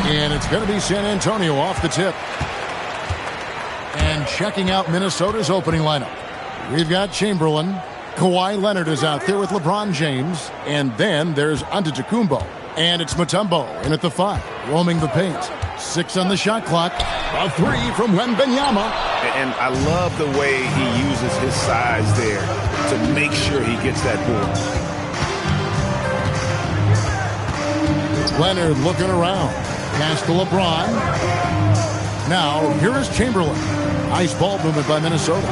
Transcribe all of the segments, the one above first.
And it's going to be San Antonio off the tip. And checking out Minnesota's opening lineup, we've got Chamberlain. Kawhi Leonard is out there with LeBron James. And then there's Antetokounmpo. And it's Mutombo in at the 5, roaming the paint. 6 on the shot clock. A 3 from Wembanyama. And I love the way he uses his size there to make sure he gets that board. Leonard looking around. Pass to LeBron. Now, here is Chamberlain. Nice ball movement by Minnesota.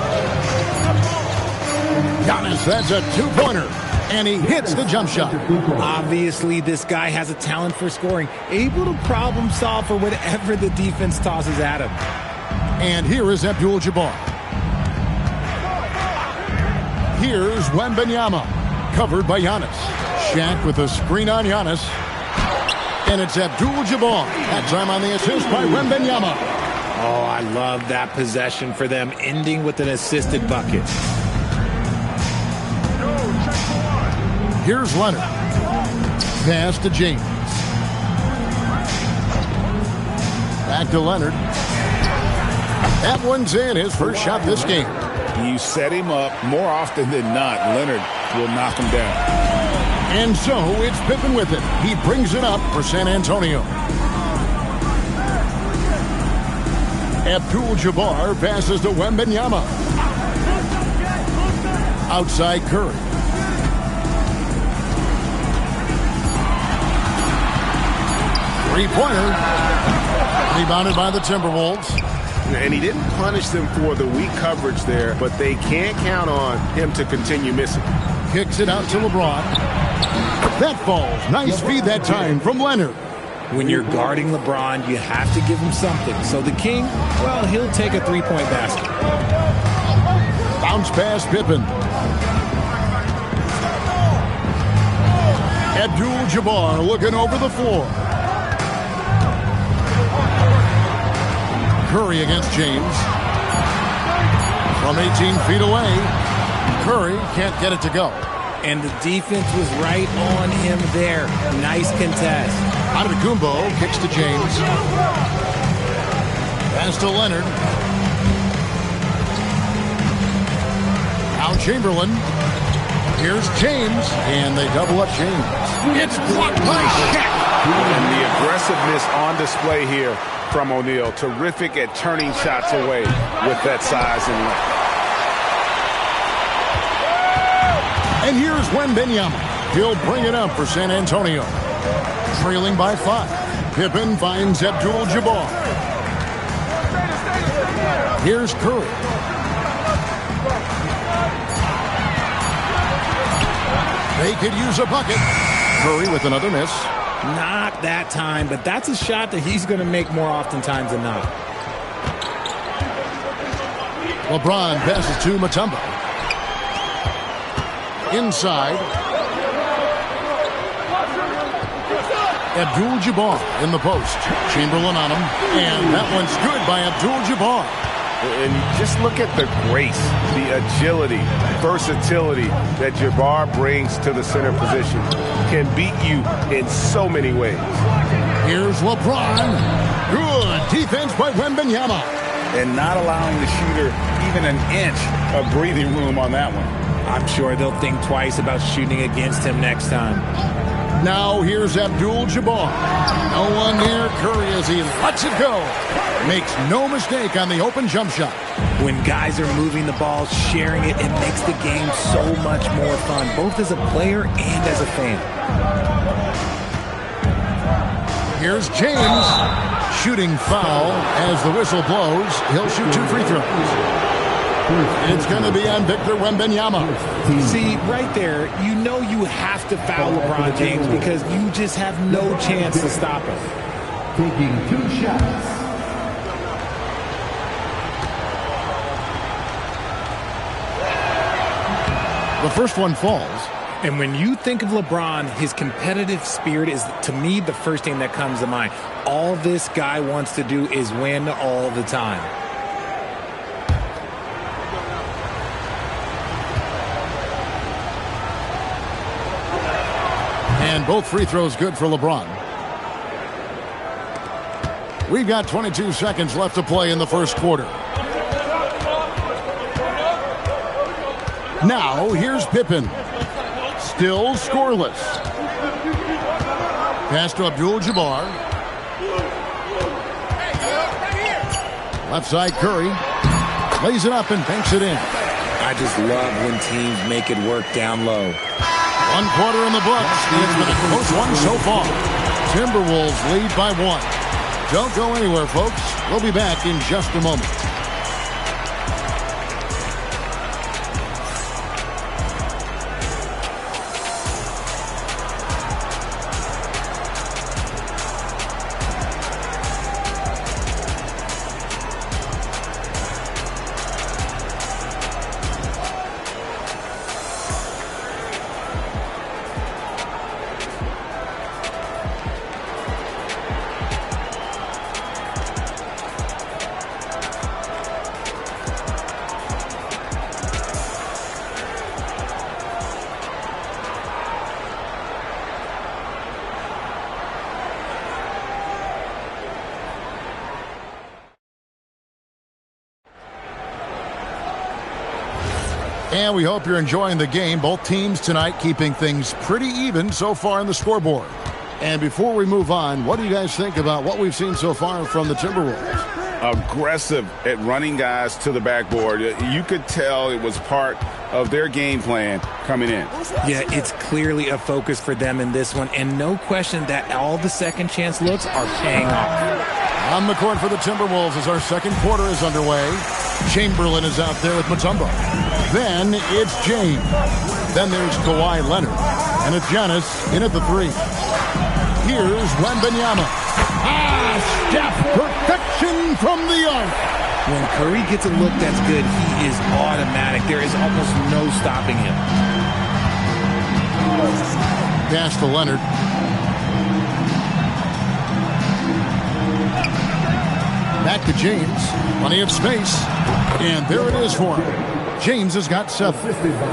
Giannis, that's a 2-pointer. And he hits the jump shot. Obviously, this guy has a talent for scoring. Able to problem solve for whatever the defense tosses at him. And here is Abdul-Jabbar. Here's Wembanyama. Covered by Giannis. Shaq with a screen on Giannis. And it's Abdul-Jabbar. That time on the assist by Wembanyama. Oh, I love that possession for them, ending with an assisted bucket. Here's Leonard. Pass to James. Back to Leonard. That one's in, his first shot this game. You set him up more often than not. Leonard will knock him down. And so it's Pippen with it. He brings it up for San Antonio. Abdul-Jabbar passes to Wembanyama. Outside Curry. Three-pointer. Rebounded by the Timberwolves. And he didn't punish them for the weak coverage there, but they can't count on him to continue missing. Kicks it out to LeBron. That falls. Nice feed that time from Leonard. When you're guarding LeBron, you have to give him something. So the King, well, he'll take a three-point basket. Bounce pass Pippen. Abdul-Jabbar looking over the floor. Curry against James. From 18 feet away. Curry can't get it to go. And the defense was right on him there. Nice contest. Antetokounmpo kicks to James. Pass to Leonard. Now Chamberlain. Here's James. And they double up James. It's blocked by Shaq. And the aggressiveness on display here from O'Neal. Terrific at turning shots away with that size and length. And here's Wembanyama. He'll bring it up for San Antonio. Trailing by 5. Pippen finds Abdul-Jabbar. Here's Curry. They could use a bucket. Curry with another miss. Not that time, but that's a shot that he's going to make more oftentimes than not. LeBron passes to Mutombo. Inside. Abdul-Jabbar in the post. Chamberlain on him. And that one's good by Abdul-Jabbar. And just look at the grace, the agility, versatility that Jabbar brings to the center position. Can beat you in so many ways. Here's LeBron. Good defense by Wembanyama. And not allowing the shooter even an inch of breathing room on that one. I'm sure they'll think twice about shooting against him next time. Now here's Abdul-Jabbar. No one near Curry as he lets it go. Makes no mistake on the open jump shot. When guys are moving the ball, sharing it, it makes the game so much more fun, both as a player and as a fan. Here's James. Shooting foul as the whistle blows. He'll shoot 2 free throws. It's going to be on Victor Wembanyama. See, right there, you know you have to foul LeBron James because you just have no chance to stop him. Taking 2 shots. The first one falls. And when you think of LeBron, his competitive spirit is, to me, the first thing that comes to mind. All this guy wants to do is win all the time. And both free throws good for LeBron. We've got 22 seconds left to play in the first quarter. Now, here's Pippen. Still scoreless. Pass to Abdul-Jabbar. Left side, Curry. Lays it up and banks it in. I just love when teams make it work down low. 1 quarter in the books. It's been a close one so far. Timberwolves lead by 1. Don't go anywhere, folks. We'll be back in just a moment. And we hope you're enjoying the game. Both teams tonight keeping things pretty even so far on the scoreboard. And before we move on, what do you guys think about what we've seen so far from the Timberwolves? Aggressive at running guys to the backboard. You could tell it was part of their game plan coming in. Yeah, it's clearly a focus for them in this one. And no question that all the second chance looks are paying off. On the court for the Timberwolves as our second quarter is underway. Chamberlain is out there with Mutombo. Then it's James. Then there's Kawhi Leonard. And it's Giannis in at the 3. Here's Wembanyama. Steph, perfection from the arc. When Curry gets a look that's good, he is automatic. There is almost no stopping him. Pass to Leonard. Back to James. Plenty of space. And there it is for him. James has got 7.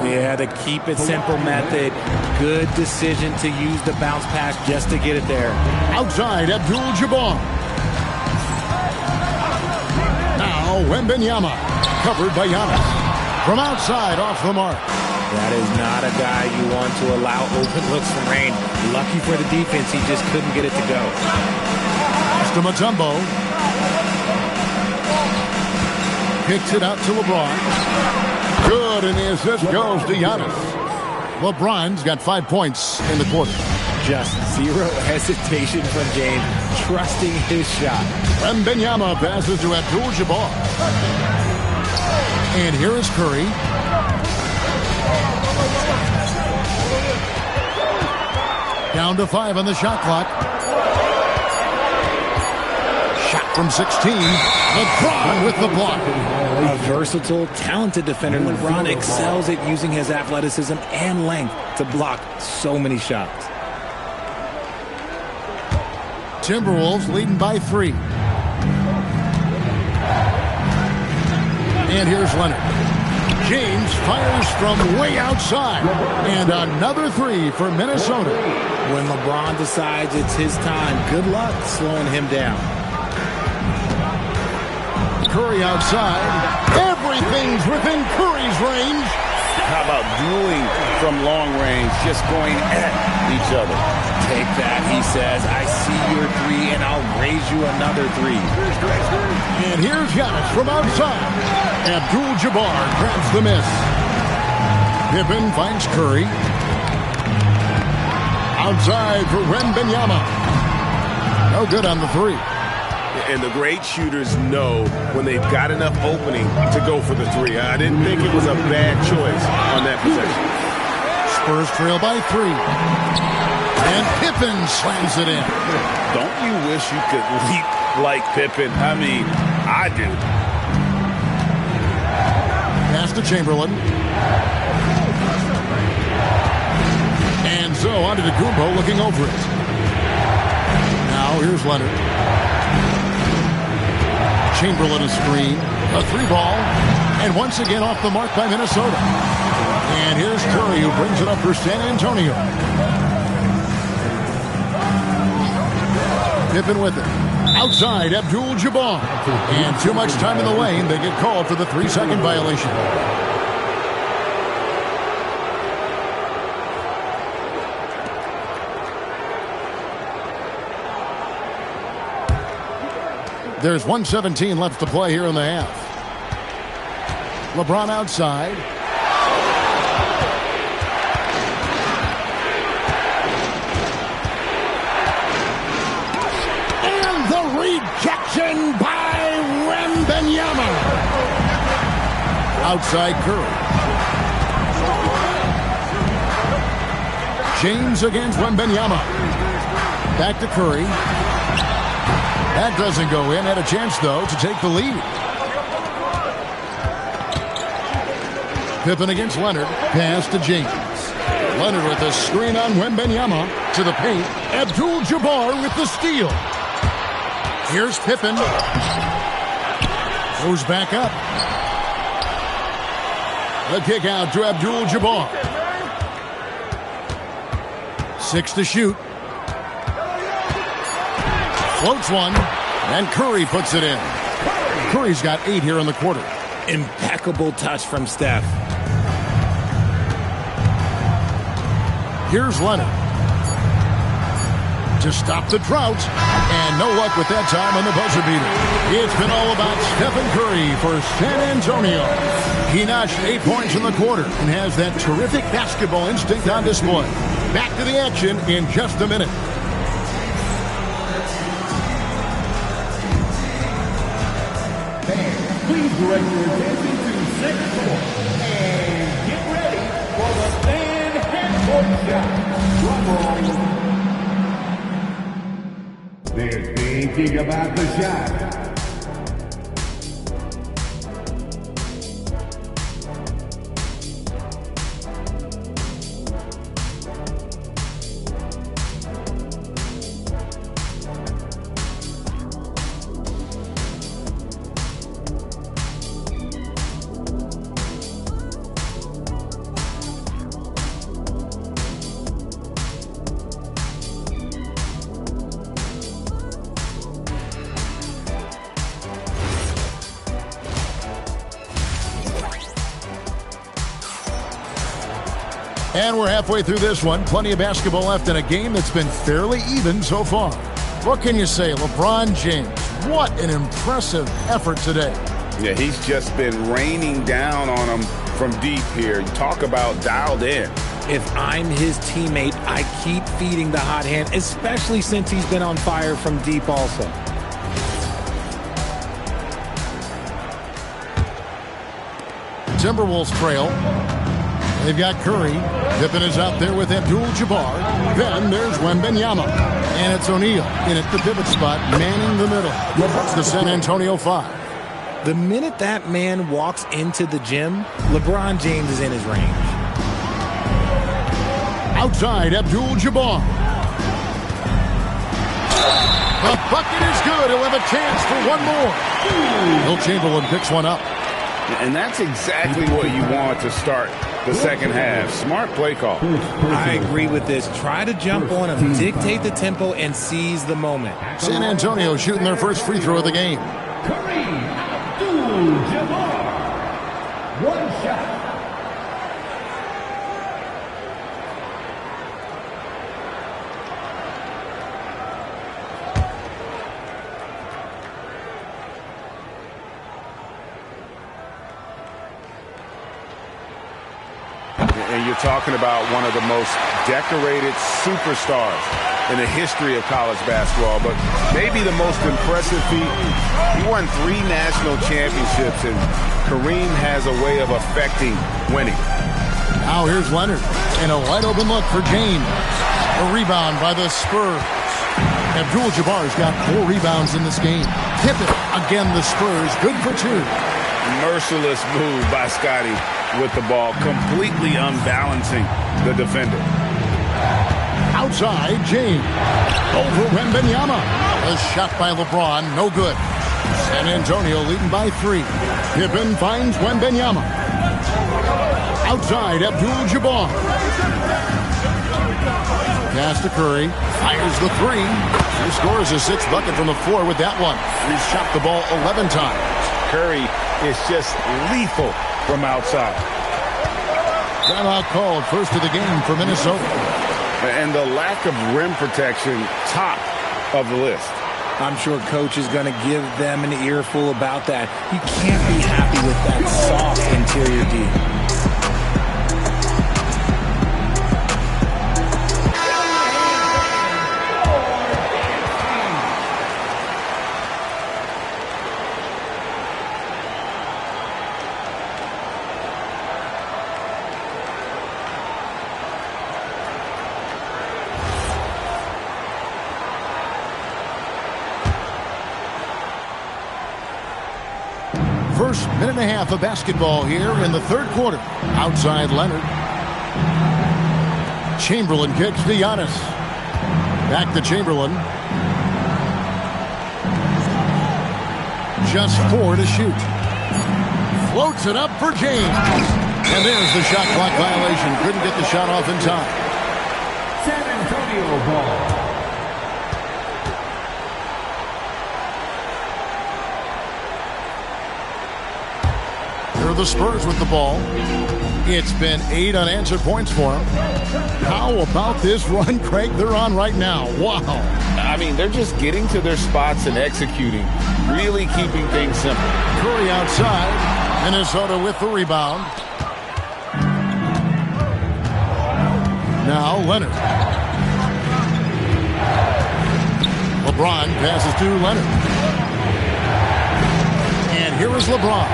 Yeah, the keep it simple method. Good decision to use the bounce pass just to get it there. Outside, Abdul-Jabbar. Now, Wembanyama. Covered by Giannis. From outside, off the mark. That is not a guy you want to allow open looks from Rain. Lucky for the defense, he just couldn't get it to go. Pass to Mutombo. Kicks it out to LeBron. Good, and the assist goes to Giannis. LeBron's got 5 points in the quarter. Just zero hesitation from James, trusting his shot. Wembanyama passes to Abdul-Jabbar. And here is Curry. Down to 5 on the shot clock. Shot from 16. LeBron with the block. A versatile, talented defender, LeBron excels at using his athleticism and length to block so many shots. Timberwolves leading by 3. And here's Leonard. James fires from way outside. And another 3 for Minnesota. When LeBron decides it's his time, good luck slowing him down. Curry outside. Everything's within Curry's range. How about dueling from long range, just going at each other? Take that, he says. I see your 3, and I'll raise you another 3. And here's Giannis from outside. Abdul-Jabbar grabs the miss. Pippen finds Curry. Outside for Wembanyama. No good on the 3. And the great shooters know when they've got enough opening to go for the 3. I didn't think it was a bad choice on that possession. Spurs trail by 3. And Pippen slams it in. Don't you wish you could leap like Pippen? I mean, I do. Pass to Chamberlain. And so on to Antetokounmpo looking over it. Now here's Leonard. Chamberlain a screen, a 3-ball, and once again off the mark by Minnesota. And here's Curry who brings it up for San Antonio. Pippen with it. Outside, Abdul-Jabbar. And too much time in the lane. They get called for the 3-second violation. There's 1:17 left to play here in the half. LeBron outside. And the rejection by Wembanyama. Outside Curry. James against Wembanyama. Back to Curry. That doesn't go in. Had a chance, though, to take the lead. Pippen against Leonard. Pass to James. Leonard with a screen on Wembanyama. To the paint. Abdul-Jabbar with the steal. Here's Pippen. Goes back up. The kick out to Abdul-Jabbar. 6 to shoot. Floats one, and Curry puts it in. Curry's got 8 here in the quarter. Impeccable touch from Steph. Here's Leonard. To stop the drought, and no luck with that time on the buzzer beater. It's been all about Stephen Curry for San Antonio. He notched 8 points in the quarter and has that terrific basketball instinct on display. Back to the action in just a minute. Please direct your attention to second court and get ready for the fan half-court shot. They're thinking about the shot. And we're halfway through this one. Plenty of basketball left in a game that's been fairly even so far. What can you say? LeBron James, what an impressive effort today. Yeah, he's just been raining down on him from deep here. Talk about dialed in. If I'm his teammate, I keep feeding the hot hand, especially since he's been on fire from deep also. Timberwolves trail. They've got Curry. Pippen is out there with Abdul-Jabbar. Then there's Wembanyama. And it's O'Neal in at the pivot spot, manning the middle. That's the San Antonio 5. The minute that man walks into the gym, LeBron James is in his range. Outside, Abdul-Jabbar. The bucket is good. He'll have a chance for one more. Will Chamberlain picks one up. And that's exactly what you want to start the second half. Smart play call. I agree with this. Try to jump on him, dictate the tempo, and seize the moment. San Antonio shooting their first free throw of the game. Kareem Abdul-Jabbar. One shot. And you're talking about one of the most decorated superstars in the history of college basketball, but maybe the most impressive feat. He won 3 national championships, and Kareem has a way of affecting winning. Now here's Leonard, and a wide open look for James. A rebound by the Spurs. Abdul-Jabbar's got 4 rebounds in this game. Pippen, again the Spurs, good for 2. Merciless move by Scotty with the ball, completely unbalancing the defender. Outside, James. Over Wembanyama. A shot by LeBron, no good. San Antonio leading by 3. Pippen finds Wembanyama. Outside, Abdul-Jabbar. Pass to Curry. Fires the 3. He scores his 6th bucket from the floor with that one. He's shot the ball 11 times. Curry is just lethal from outside. Timeout called, first of the game for Minnesota. And the lack of rim protection, top of the list. I'm sure coach is going to give them an earful about that. You can't be happy with that soft interior D. First minute and a half of basketball here in the third quarter. Outside Leonard. Chamberlain kicks to Giannis. Back to Chamberlain. Just 4 to shoot. Floats it up for James. And there's the shot clock violation. Couldn't get the shot off in time. San Antonio ball. Here are the Spurs with the ball. It's been 8 unanswered points for them. How about this run, Craig, they're on right now? Wow. I mean, they're just getting to their spots and executing, really keeping things simple. Curry outside. Minnesota with the rebound. Now Leonard. LeBron passes to Leonard. And here is LeBron.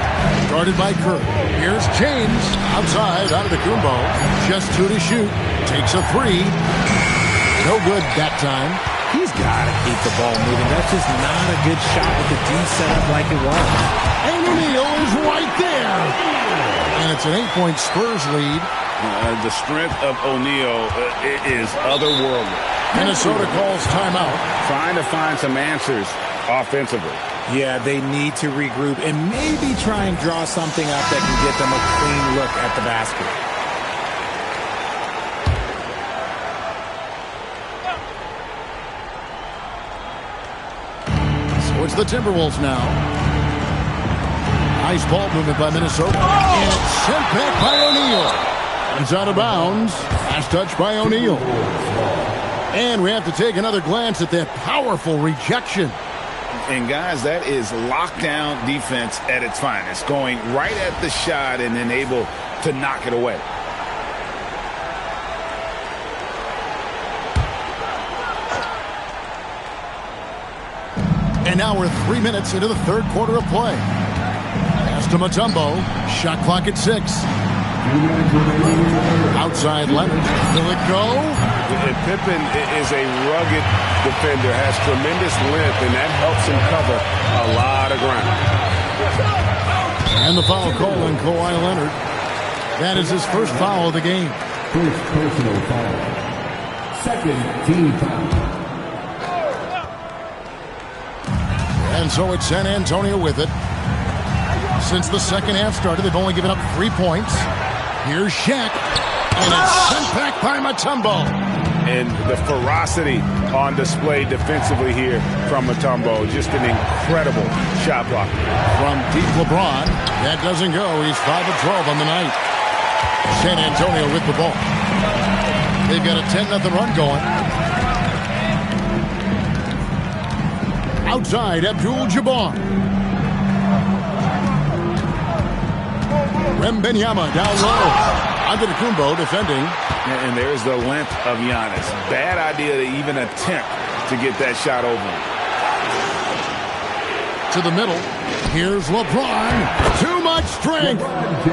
Guarded by Curry. Here's James. Outside, out of the Kumbo. Just 2 to shoot. Takes a 3. No good that time. He's got to keep the ball moving. That's just not a good shot with the D set up like it was. And O'Neal is right there. And it's an 8-point Spurs lead. The strength of O'Neal is otherworldly. Minnesota calls timeout. Trying to find some answers offensively. Yeah, they need to regroup and maybe try and draw something up that can get them a clean look at the basket. So it's the Timberwolves now. Nice ball movement by Minnesota. And it's sent back by O'Neal. It's out of bounds. Last touch by O'Neal. And we have to take another glance at that powerful rejection. And, guys, that is lockdown defense at its finest. Going right at the shot and then able to knock it away. And now we're 3 minutes into the third quarter of play. Pass to Mutombo. Shot clock at 6. Outside Leonard. Will it go? Pippen is a rugged defender, has tremendous length, and that helps him cover a lot of ground. And the foul call on Kawhi Leonard. That is his first foul of the game. First personal foul. Second team foul. And so it's San Antonio with it. Since the second half started, they've only given up 3 points. Here's Shaq. And it's sent back by Mutombo. And the ferocity on display defensively here from Mutombo. Just an incredible shot block. From deep LeBron. That doesn't go. He's 5 of 12 on the night. San Antonio with the ball. They've got a 10-0 run going. Outside, Abdul-Jabbar. Wembanyama down low. Antetokounmpo defending. And there's the length of Giannis. Bad idea to even attempt to get that shot over. To the middle. Here's LeBron. Too much strength.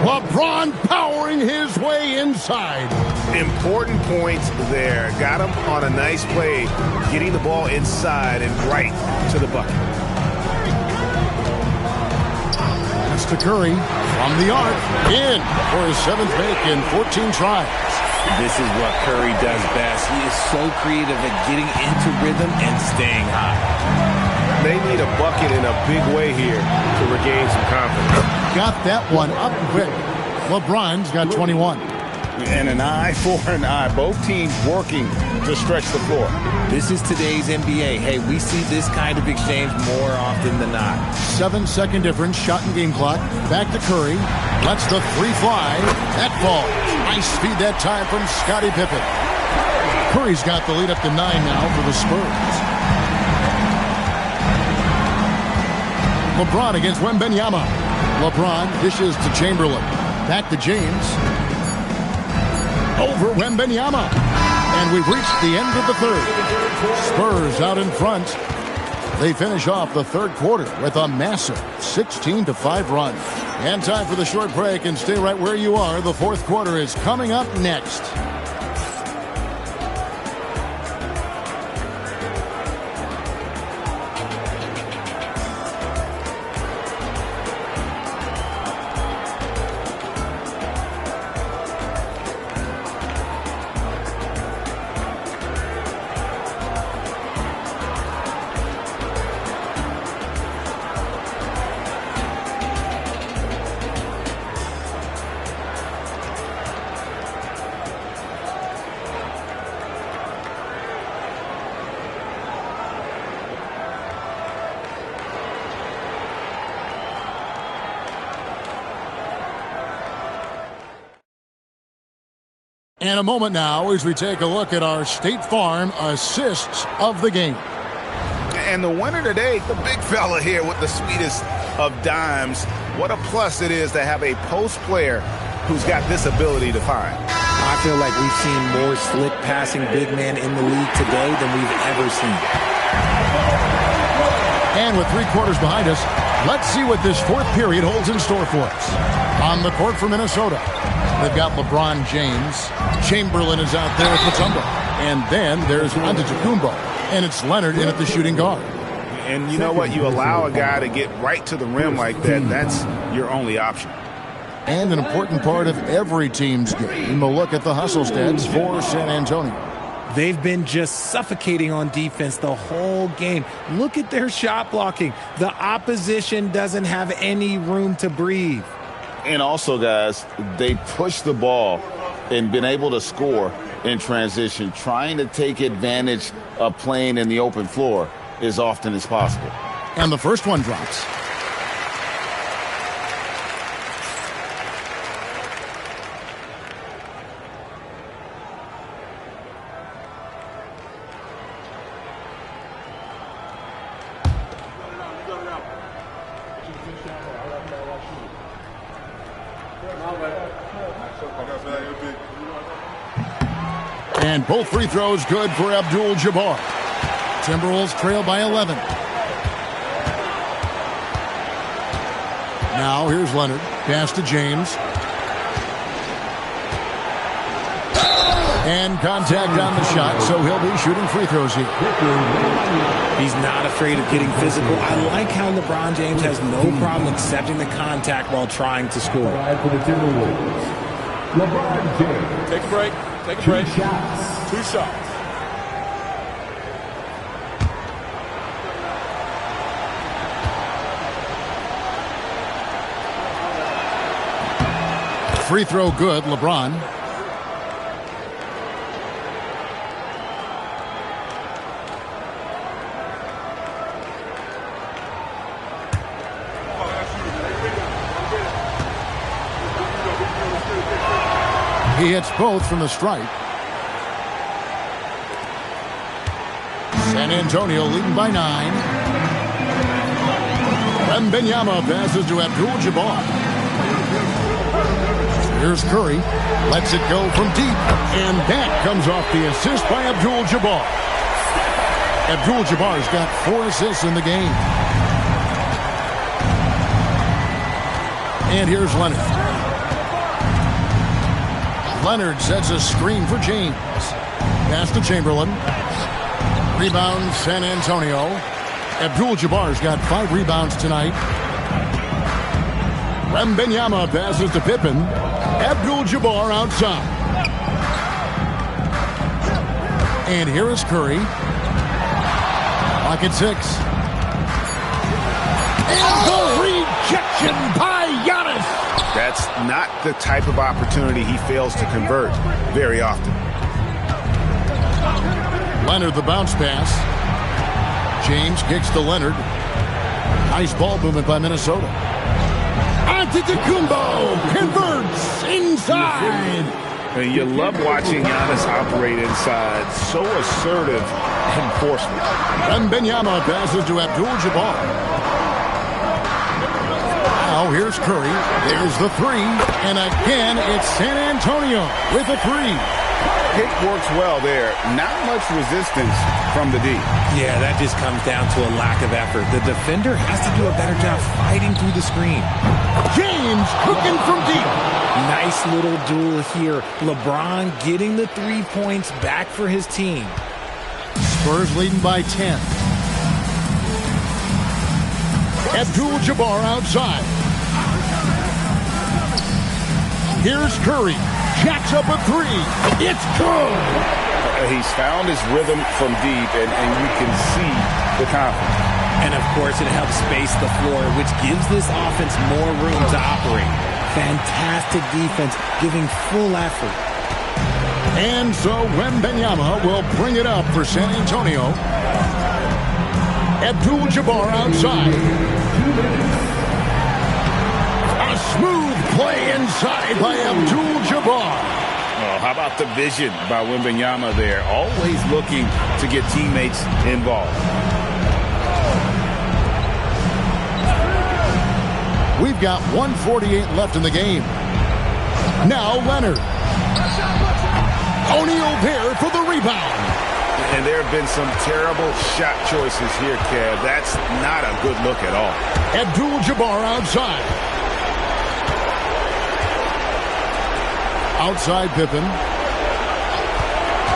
LeBron powering his way inside. Important points there. Got him on a nice play, getting the ball inside and right to the bucket. That's to Curry. From the arc. In for his 7th make in 14 tries. This is what Curry does best. He is so creative at getting into rhythm and staying high. They need a bucket in a big way here to regain some confidence. Got that one up quick. LeBron's got 21. And an eye for an eye. Both teams working to stretch the floor. This is today's NBA. Hey, we see this kind of exchange more often than not. 7-second difference, shot and game clock. Back to Curry. Lets the three fly. That falls. Nice speed that time from Scottie Pippen. Curry's got the lead up to 9 now for the Spurs. LeBron against Wembanyama. LeBron dishes to Chamberlain. Back to James. Over Wembanyama. And we've reached the end of the third. Spurs out in front. They finish off the third quarter with a massive 16-5 run. And time for the short break, and stay right where you are. The fourth quarter is coming up next. And a moment now as we take a look at our State Farm assists of the game. And the winner today, the big fella here with the sweetest of dimes. What a plus it is to have a post player who's got this ability to find. I feel like we've seen more slick passing big men in the league today than we've ever seen. And with 3 quarters behind us, let's see what this fourth period holds in store for us. On the court for Minnesota, they've got LeBron James. Chamberlain is out there with Mutombo. And then there's Antetokounmpo. And it's Leonard in at the shooting guard. And you know what? You allow a guy to get right to the rim like that, that's your only option. And an important part of every team's game. We'll look at the hustle stats for San Antonio. They've been just suffocating on defense the whole game. Look at their shot blocking. The opposition doesn't have any room to breathe. And also, guys, they push the ball and been able to score in transition, trying to take advantage of playing in the open floor as often as possible. And the first one drops. And both free throws good for Abdul-Jabbar. Timberwolves trail by 11. Now here's Leonard. Pass to James. And contact on the shot, so he'll be shooting free throws here. He's not afraid of getting physical. I like how LeBron James has no problem accepting the contact while trying to score. For the Timberwolves, LeBron James. Take a break. Take a break. 2 shots. 2 shots. Free throw good, LeBron. He hits both from the stripe. San Antonio leading by 9. Wembanyama passes to Abdul-Jabbar. Here's Curry. Lets it go from deep. And that comes off the assist by Abdul-Jabbar. Abdul-Jabbar's got 4 assists in the game. And here's Leonard. Leonard sets a screen for James. Pass to Chamberlain. Rebound San Antonio. Abdul-Jabbar's got 5 rebounds tonight. Wembanyama passes to Pippen. Abdul-Jabbar outside. And here is Curry. Lock at 6. And the rejection by Giannis. That That's not the type of opportunity he fails to convert very often. Leonard, the bounce pass. James kicks to Leonard. Nice ball movement by Minnesota. Antetokounmpo converts inside. And you love watching Giannis operate inside. So assertive enforcement. Wembanyama passes to Abdul-Jabbar. Now here's Curry. There's the three. And again, it's San Antonio with a three. Pick works well there. Not much resistance from the D. Yeah, that just comes down to a lack of effort. The defender has to do a better job fighting through the screen. James cooking from deep. Nice little duel here. LeBron getting the 3 points back for his team. Spurs leading by 10. Abdul-Jabbar outside. Here's Curry. Jacks up a three. It's good. He's found his rhythm from deep, and you can see the confidence. And, of course, it helps space the floor, which gives this offense more room to operate. Fantastic defense, giving full effort. And so Wembanyama will bring it up for San Antonio. Abdul-Jabbar outside. A smooth play inside by Abdul-Jabbar. Oh, how about the vision by Wembanyama there? Always looking to get teammates involved. We've got 1:48 left in the game. Now Leonard. O'Neal there for the rebound. And there have been some terrible shot choices here, Kev. That's not a good look at all. Abdul-Jabbar outside. Outside Pippen.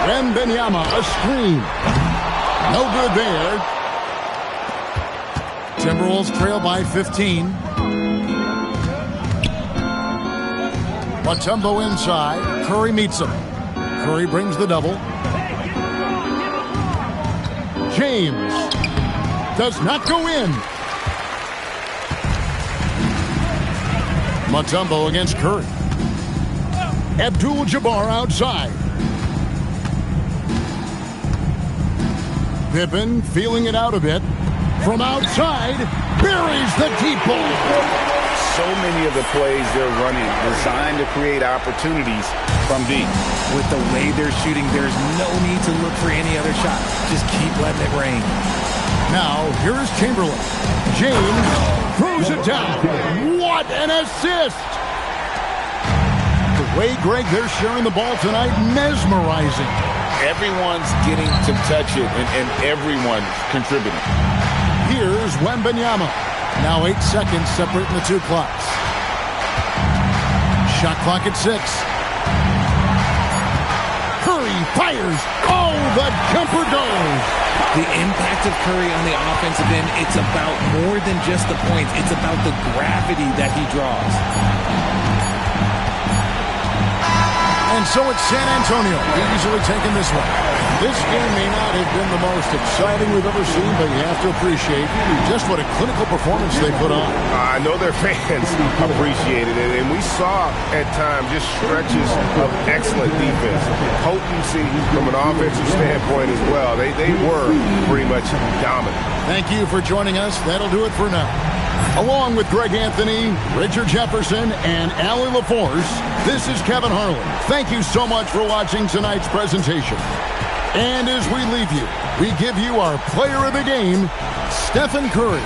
Wembanyama, a screen. No good there. Timberwolves trail by 15. Mutombo inside. Curry meets him. Curry brings the double. James does not go in. Mutombo against Curry. Abdul-Jabbar outside. Pippen feeling it out a bit. From outside, buries the deep ball. So many of the plays they're running designed to create opportunities from deep. With the way they're shooting, there's no need to look for any other shot. Just keep letting it rain. Now, here's Chamberlain. James throws it down. What an assist! The way, Greg, they're sharing the ball tonight, mesmerizing. Everyone's getting to touch it, and everyone's contributing. Here's Wembanyama. Now 8 seconds separating the two clocks. Shot clock at 6. Curry fires. Oh, the jumper goes. The impact of Curry on the offensive end, it's about more than just the points. It's about the gravity that he draws. And so it's San Antonio easily taking this one. This game may not have been the most exciting we've ever seen, but you have to appreciate just what a clinical performance they put on. I know their fans appreciated it, and we saw at times just stretches of excellent defense. Potency from an offensive standpoint as well. They were pretty much dominant. Thank you for joining us. That'll do it for now. Along with Greg Anthony, Richard Jefferson, and Allie LaForce, this is Kevin Harlan. Thank you so much for watching tonight's presentation. And as we leave you, we give you our player of the game, Stephen Curry.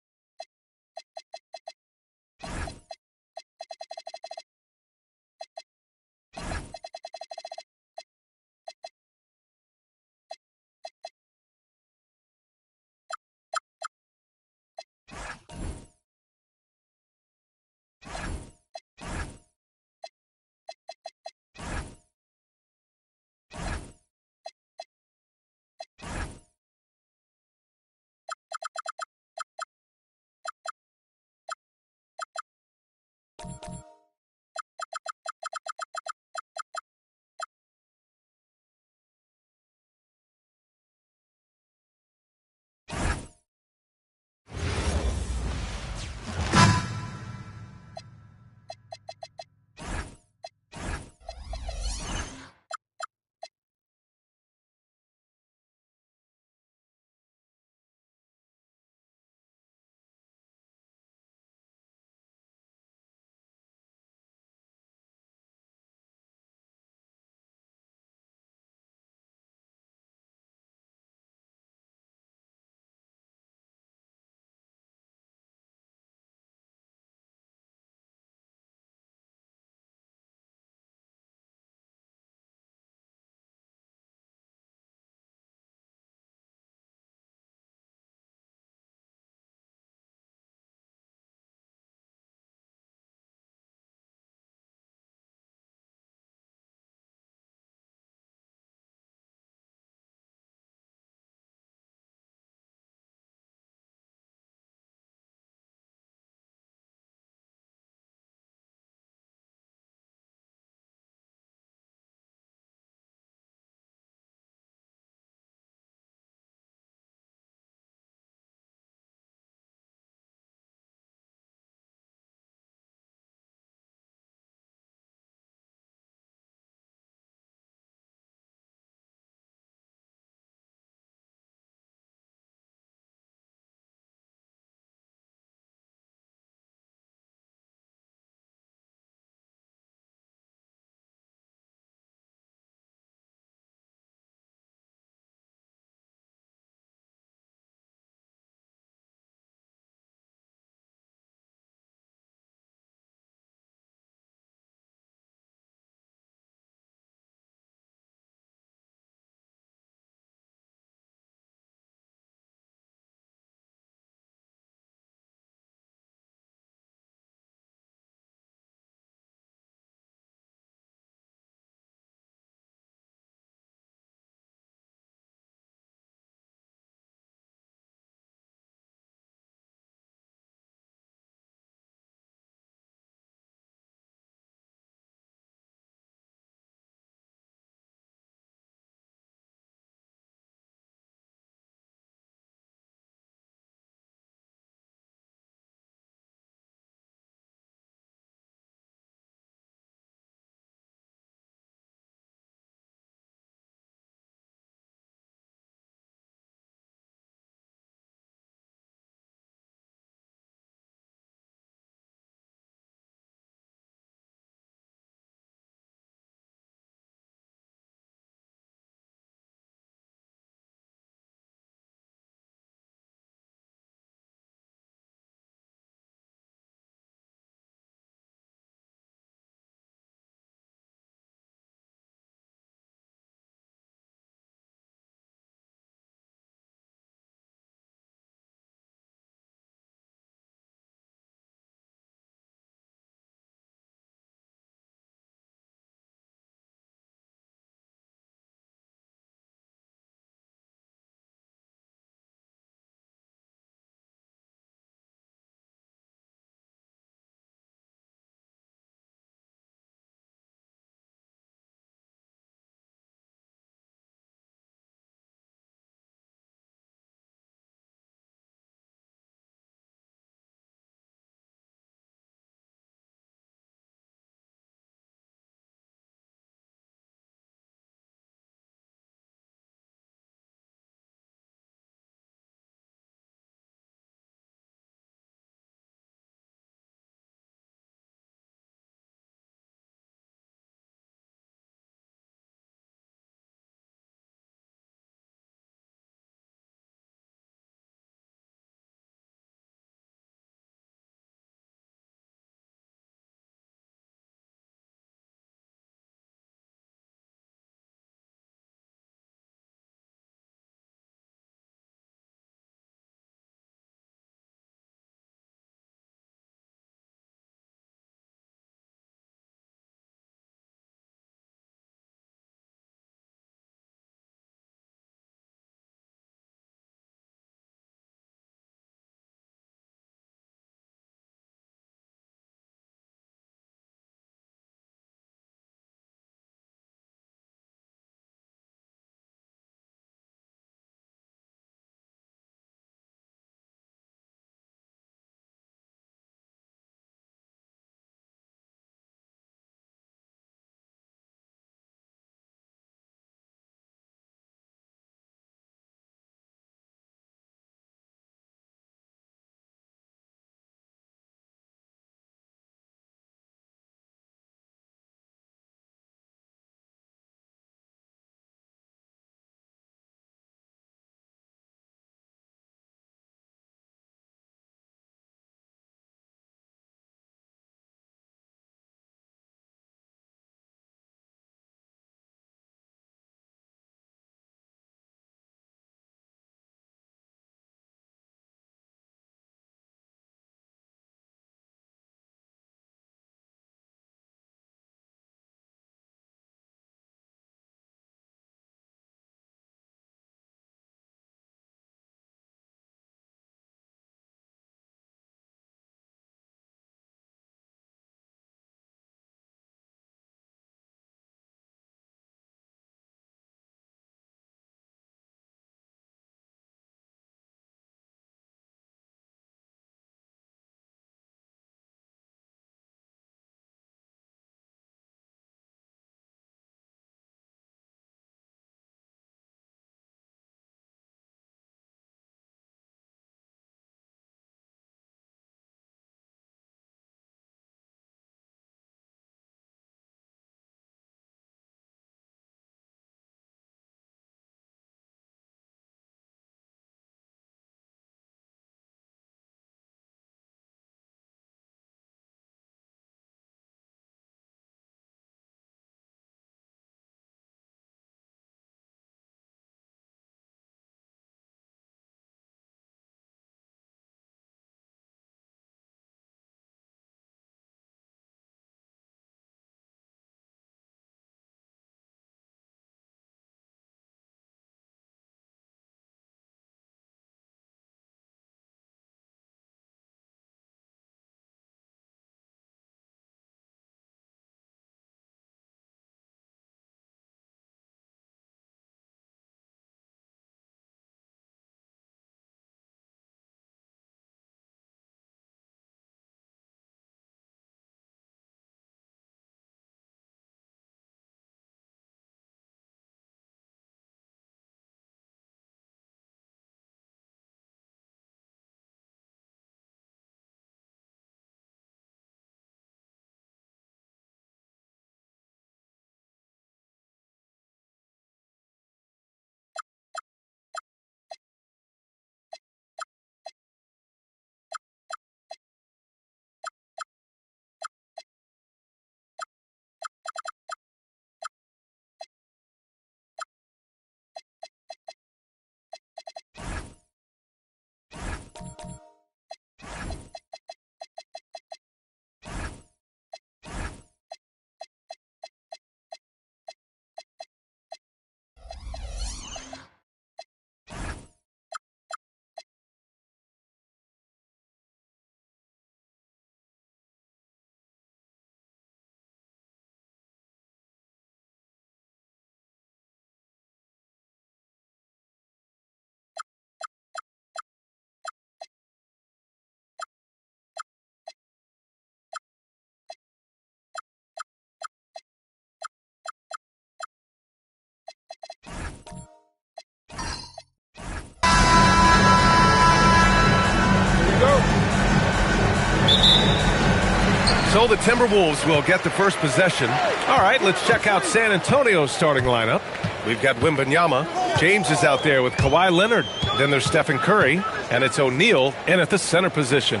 So the Timberwolves will get the first possession. All right, let's check out San Antonio's starting lineup. We've got Wembanyama. James is out there with Kawhi Leonard. Then there's Stephen Curry, and it's O'Neal in at the center position.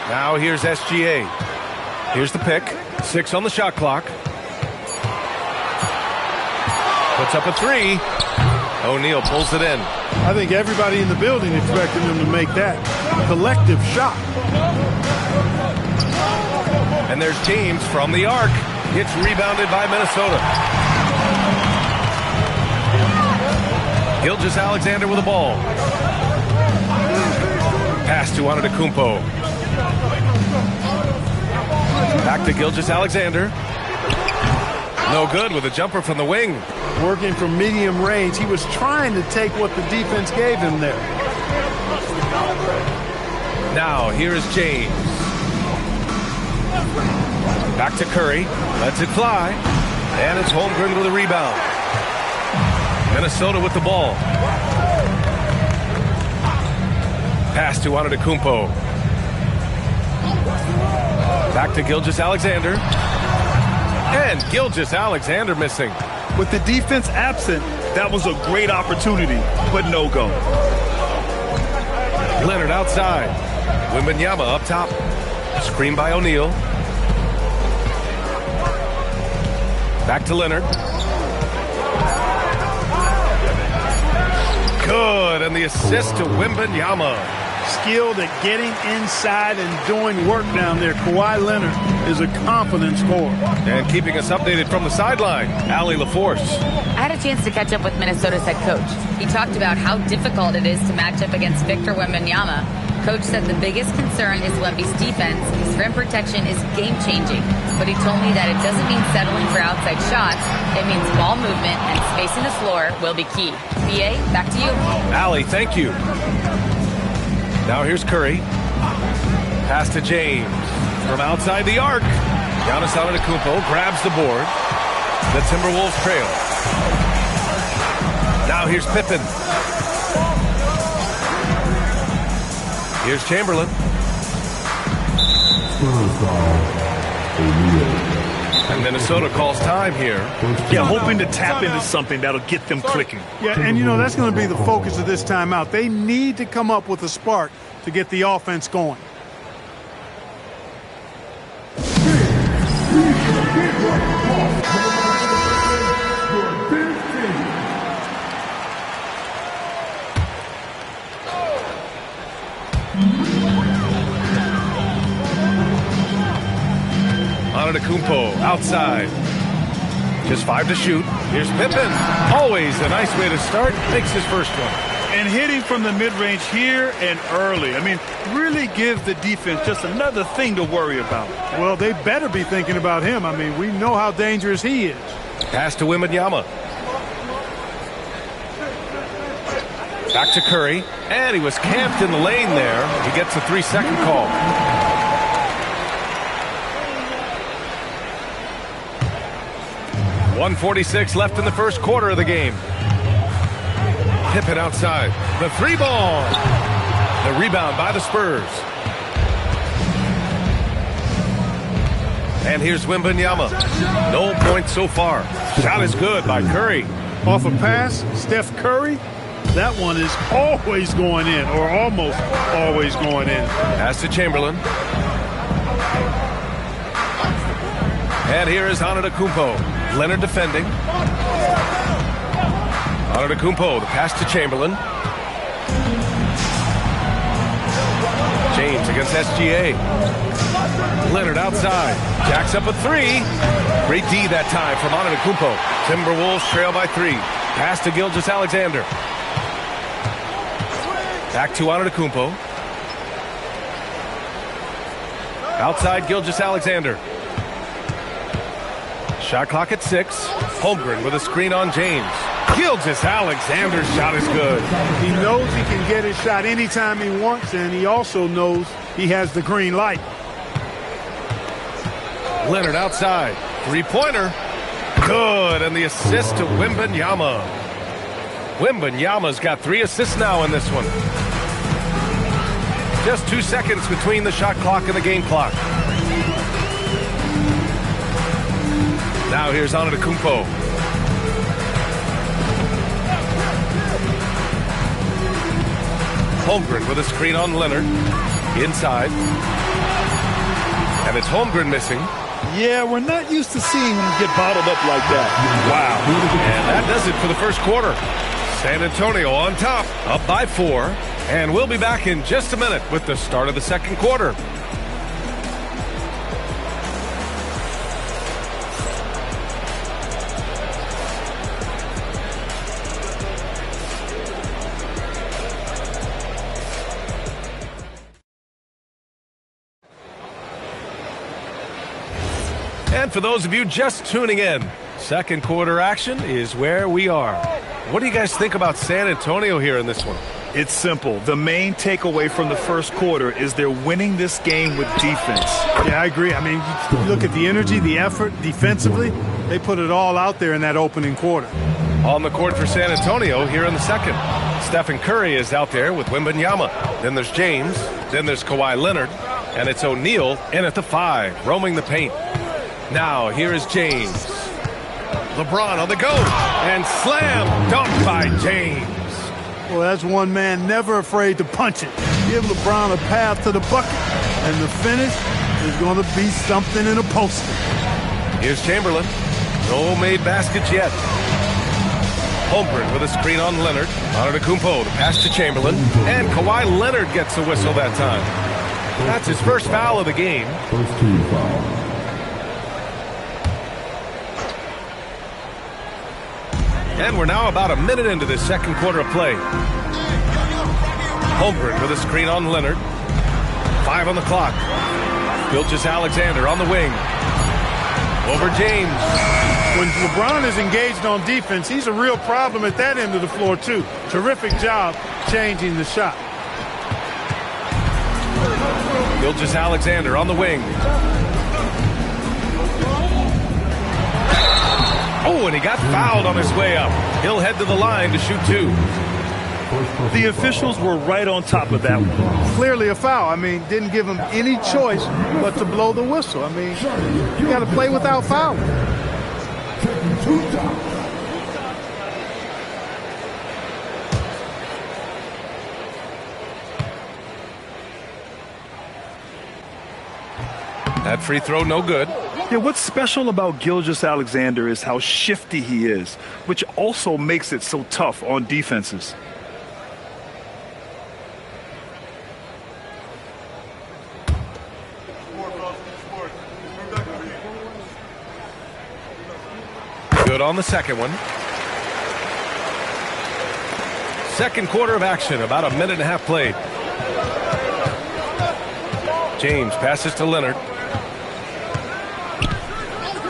Now here's SGA. Here's the pick. 6 on the shot clock. Puts up a 3. O'Neal pulls it in. I think everybody in the building expected him to make that collective shot. And there's James from the arc. It's rebounded by Minnesota. Gilgeous-Alexander with the ball. Pass to Antetokounmpo. Back to Gilgeous-Alexander. No good with a jumper from the wing. Working from medium range, he was trying to take what the defense gave him there. Now here is James. Back to Curry. Lets it fly. And it's Holmgren with a rebound. Minnesota with the ball. Pass to Antetokounmpo. Back to Gilgeous-Alexander. And Gilgeous-Alexander missing. With the defense absent, that was a great opportunity, but no go. Leonard outside. Wembanyama up top. Screen by O'Neal. Back to Leonard. Good, and the assist to Wembanyama. Skilled at getting inside and doing work down there. Kawhi Leonard is a confident scorer. And keeping us updated from the sideline, Allie LaForce. I had a chance to catch up with Minnesota's head coach. He talked about how difficult it is to match up against Victor Wembanyama. Coach said the biggest concern is Wemby's defense. His rim protection is game-changing. But he told me that it doesn't mean settling for outside shots. It means ball movement and spacing the floor will be key. BA, back to you. Allie, thank you. Now here's Curry. Pass to James. From outside the arc. Giannis Antetokounmpo grabs the board. The Timberwolves trail. Now here's Pippen. Here's Chamberlain. And Minnesota calls time here. Yeah, hoping to tap into something that'll get them clicking. Yeah, and you know, that's going to be the focus of this timeout. They need to come up with a spark to get the offense going. Antetokounmpo outside. Just 5 to shoot. Here's Pippen. Always a nice way to start. Makes his first one. And hitting from the mid-range here and early. I mean, really gives the defense just another thing to worry about. Well, they better be thinking about him. I mean, we know how dangerous he is. Pass to Wembanyama. Back to Curry. And he was camped in the lane there. He gets a 3-second call. .146 left in the first quarter of the game. Pippen outside. The 3-ball. The rebound by the Spurs. And here's Wembanyama. No points so far. Shot is good by Curry. Off a pass, Steph Curry. That one is always going in, or almost always going in. Pass to Chamberlain. And here is Antetokounmpo. Leonard defending. Antetokounmpo, the pass to Chamberlain. James against SGA. Leonard outside. Jacks up a 3. Great D that time from Antetokounmpo. Timberwolves trail by 3. Pass to Gilgeous-Alexander. Back to Antetokounmpo. Outside Gilgeous-Alexander. Shot clock at 6. Holmgren with a screen on James. Gilgeous-Alexander's shot is good. He knows he can get his shot anytime he wants, and he also knows he has the green light. Leonard outside. 3-pointer. Good, and the assist to Wembanyama. Wembanyama's got 3 assists now in this one. Just 2 seconds between the shot clock and the game clock. Now here's Antetokounmpo. Holmgren with a screen on Leonard. Inside. And it's Holmgren missing. Yeah, we're not used to seeing him get bottled up like that. Wow. And that does it for the first quarter. San Antonio on top, up by 4. And we'll be back in just a minute with the start of the second quarter. And for those of you just tuning in, second quarter action is where we are. What do you guys think about San Antonio here in this one? It's simple. The main takeaway from the first quarter is they're winning this game with defense. Yeah, I agree. I mean, you look at the energy, the effort defensively. They put it all out there in that opening quarter. On the court for San Antonio here in the second. Stephen Curry is out there with Wembanyama. Then there's James. Then there's Kawhi Leonard. And it's O'Neal in at the 5, roaming the paint. Now, here is James. LeBron on the go. And slam dunk by James. Well, that's one man never afraid to punch it. Give LeBron a path to the bucket. And the finish is going to be something in a poster. Here's Chamberlain. No made baskets yet. Holmgren with a screen on Leonard. Antetokounmpo to pass to Chamberlain. And Kawhi Leonard gets the whistle that time. That's his first foul of the game. First team foul. And we're now about a minute into this second quarter of play. Holmgren with a screen on Leonard. 5 on the clock. Gilgeous-Alexander on the wing. Over James. When LeBron is engaged on defense, he's a real problem at that end of the floor, too. Terrific job changing the shot. Gilgeous-Alexander on the wing. Oh, and he got fouled on his way up. He'll head to the line to shoot 2. The officials were right on top of that one. Clearly a foul. I mean, didn't give him any choice but to blow the whistle. I mean, you got to play without fouling. That free throw no good. Yeah, what's special about Gilgeous-Alexander is how shifty he is, which also makes it so tough on defenses. Good on the second one. Second quarter of action, about a minute and a half played. James passes to Leonard.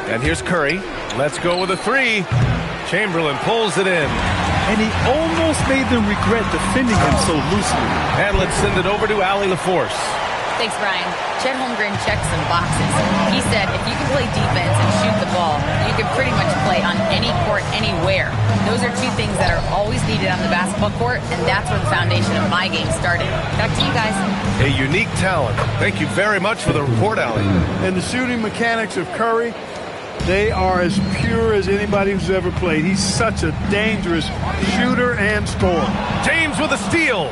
And here's Curry. Let's go with a 3. Chamberlain pulls it in. And he almost made them regret defending him so loosely. And let's send it over to Allie LaForce. Thanks, Brian. Chet Holmgren checked some boxes. He said if you can play defense and shoot the ball, you can pretty much play on any court, anywhere. Those are two things that are always needed on the basketball court, and that's where the foundation of my game started. Back to you guys. A unique talent. Thank you very much for the report, Allie. And the shooting mechanics of Curry, they are as pure as anybody who's ever played. He's such a dangerous shooter and scorer. James with a steal.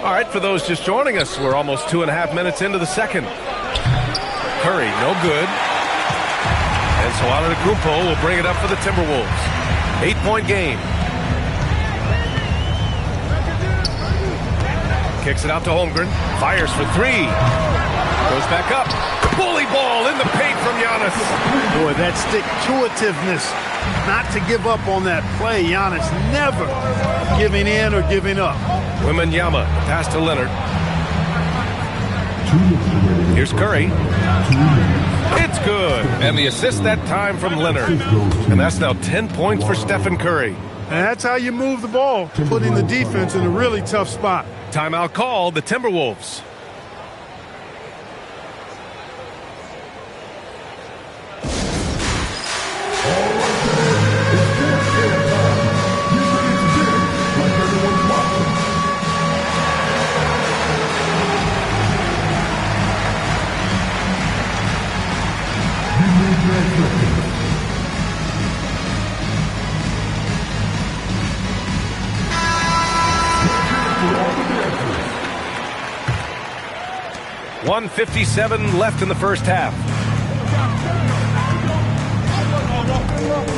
All right, for those just joining us, we're almost 2.5 minutes into the second. Curry, no good. And so Antetokounmpo will bring it up for the Timberwolves. 8-point game. Kicks it out to Holmgren. Fires for 3. Goes back up. Bully ball in the paint from Giannis. Boy, that stick-to-itiveness, not to give up on that play. Giannis never giving in or giving up. Wembanyama, pass to Leonard. Here's Curry. It's good. And the assist that time from Leonard. And that's now 10 points for Stephen Curry. And that's how you move the ball, putting the defense in a really tough spot. Timeout called, the Timberwolves. 1:57 left in the first half.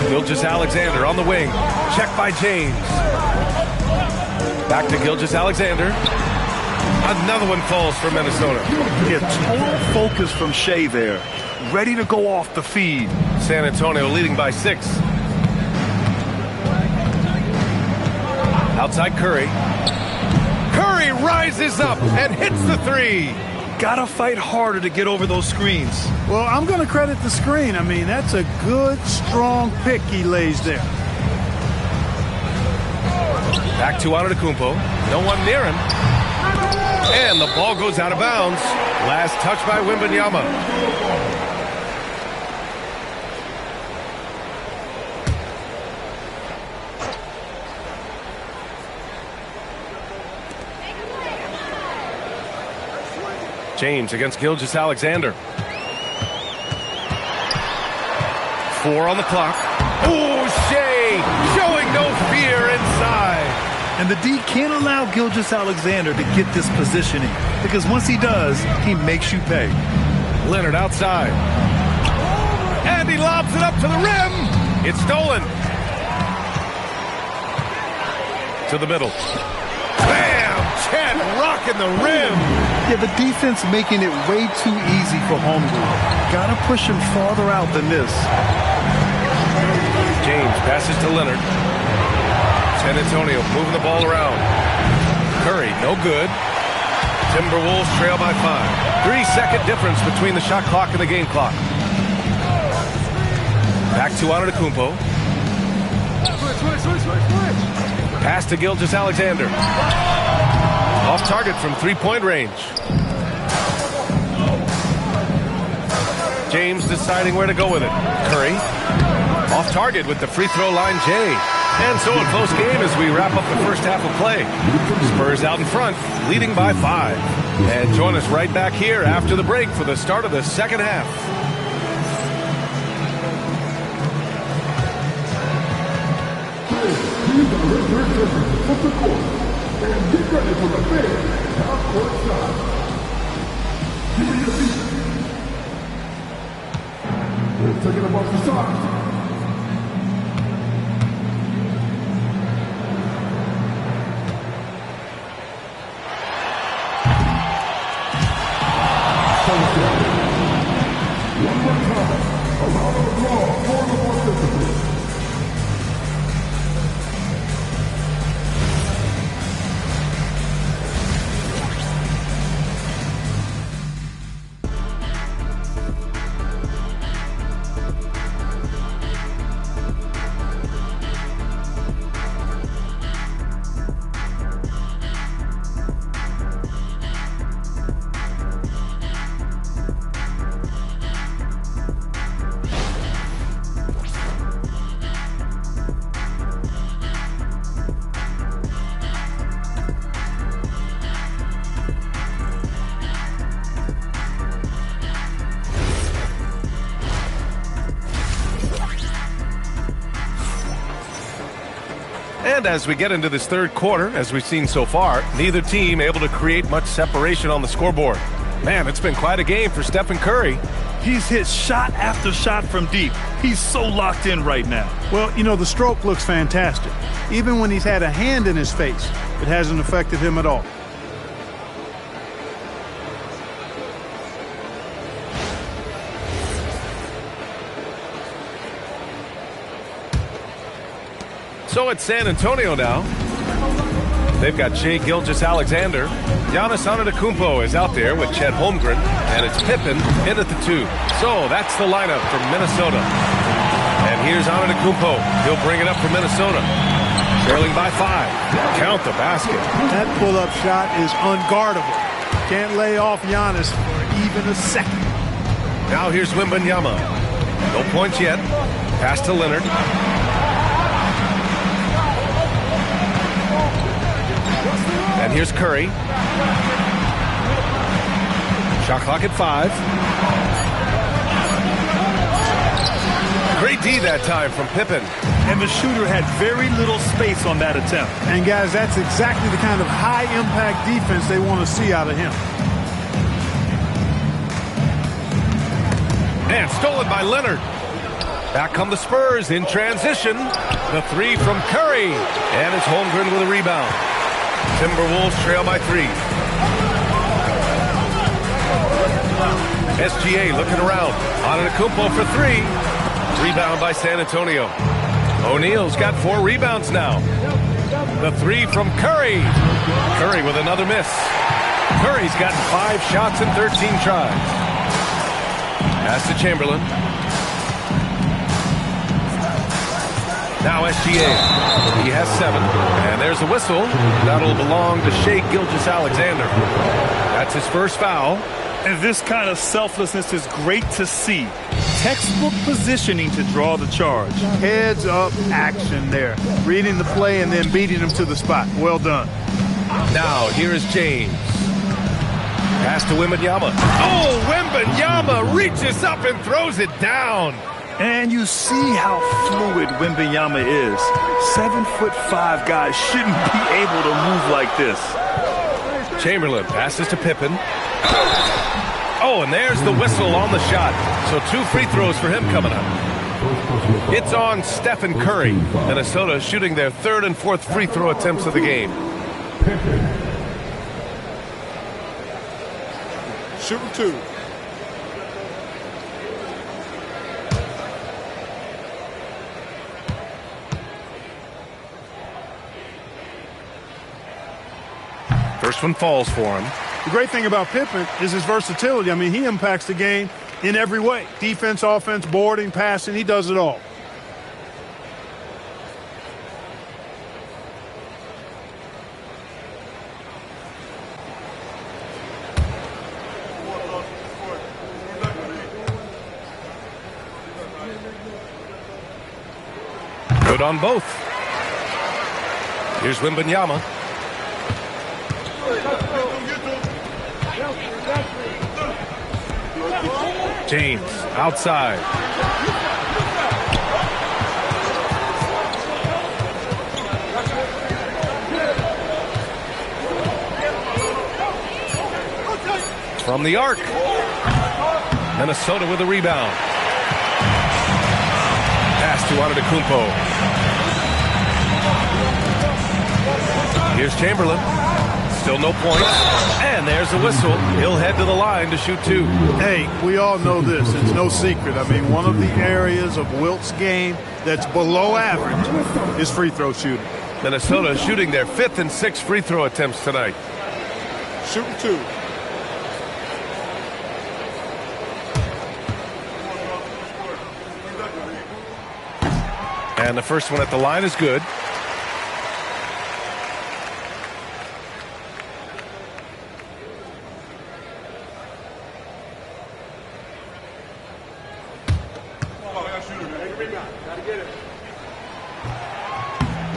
Gilgeous-Alexander on the wing. Check by James. Back to Gilgeous-Alexander. Another one falls for Minnesota. Yeah, total focus from Shea there. Ready to go off the feed. San Antonio leading by 6. Outside Curry. Curry rises up and hits the 3. Gotta fight harder to get over those screens. Well, I'm going to credit the screen. I mean, that's a good, strong pick he lays there. Back to Antetokounmpo. No one near him. And the ball goes out of bounds. Last touch by Wembanyama. James against Gilgeous-Alexander. 4 on the clock. Oh, Shea showing no fear inside. And the D can't allow Gilgeous-Alexander to get this positioning, because once he does, he makes you pay. Leonard outside. And he lobs it up to the rim. It's stolen. To the middle. Bam! Chet rocking the rim. Yeah, the defense making it way too easy for Holmgren. Gotta push him farther out than this. James passes to Leonard. San Antonio moving the ball around. Curry, no good. Timberwolves trail by 5. 3-second difference between the shot clock and the game clock. Back to Antetokounmpo. Pass to Gilgeous-Alexander. Off target from 3-point range. James deciding where to go with it. Curry. Off target with the free throw line, Jay. And so a close game as we wrap up the first half of play. Spurs out in front, leading by 5. And join us right back here after the break for the start of the second half. Taking the ball for shots. One more time. Around the floor for the participants. And as we get into this third quarter, as we've seen so far, neither team able to create much separation on the scoreboard. Man, it's been quite a game for Stephen Curry. He's hit shot after shot from deep. He's so locked in right now. Well, you know, the stroke looks fantastic. Even when he's had a hand in his face, it hasn't affected him at all. So it's San Antonio now. They've got Shai Gilgeous-Alexander. Giannis Antetokounmpo is out there with Chet Holmgren, and it's Pippen in at the 2. So that's the lineup for Minnesota. And here's Antetokounmpo. He'll bring it up for Minnesota. Trailing by 5. Count the basket. That pull-up shot is unguardable. Can't lay off Giannis for even a second. Now here's Wembanyama. No points yet. Pass to Leonard. And here's Curry. Shot clock at 5. Great D that time from Pippen. And the shooter had very little space on that attempt. And guys, that's exactly the kind of high-impact defense they want to see out of him. And stolen by Leonard. Back come the Spurs in transition. The three from Curry. And it's Holmgren with a rebound. Timberwolves trail by 3. SGA looking around. Antetokounmpo for 3. Rebound by San Antonio. O'Neal's got 4 rebounds now. The 3 from Curry. Curry with another miss. Curry's gotten 5 shots in 13 tries. Pass to Chamberlain. Now SGA. He has 7. And there's a whistle. That'll belong to Shai Gilgeous-Alexander. That's his first foul. And this kind of selflessness is great to see. Textbook positioning to draw the charge. Heads up action there. Reading the play and then beating him to the spot. Well done. Now here is James. Pass to Wembanyama. Oh, Wembanyama reaches up and throws it down. And you see how fluid Wembanyama is. 7'5" guys shouldn't be able to move like this. Chamberlain passes to Pippen. Oh, and there's the whistle on the shot. So 2 free throws for him coming up. It's on Stephen Curry. Minnesota shooting their 3rd and 4th free throw attempts of the game. Shooting 2. First one falls for him. The great thing about Pippen is his versatility. I mean, he impacts the game in every way. Defense, offense, boarding, passing, he does it all. Good on both. Here's Wembanyama. James outside. From the arc. Minnesota with a rebound. Pass to Antetokounmpo. Here's Chamberlain. Still no points. And there's the whistle. He'll head to the line to shoot 2. Hey, we all know this. It's no secret. I mean, one of the areas of Wilt's game that's below average is free throw shooting. Minnesota shooting their 5th and 6th free throw attempts tonight. Shooting 2. And the first one at the line is good.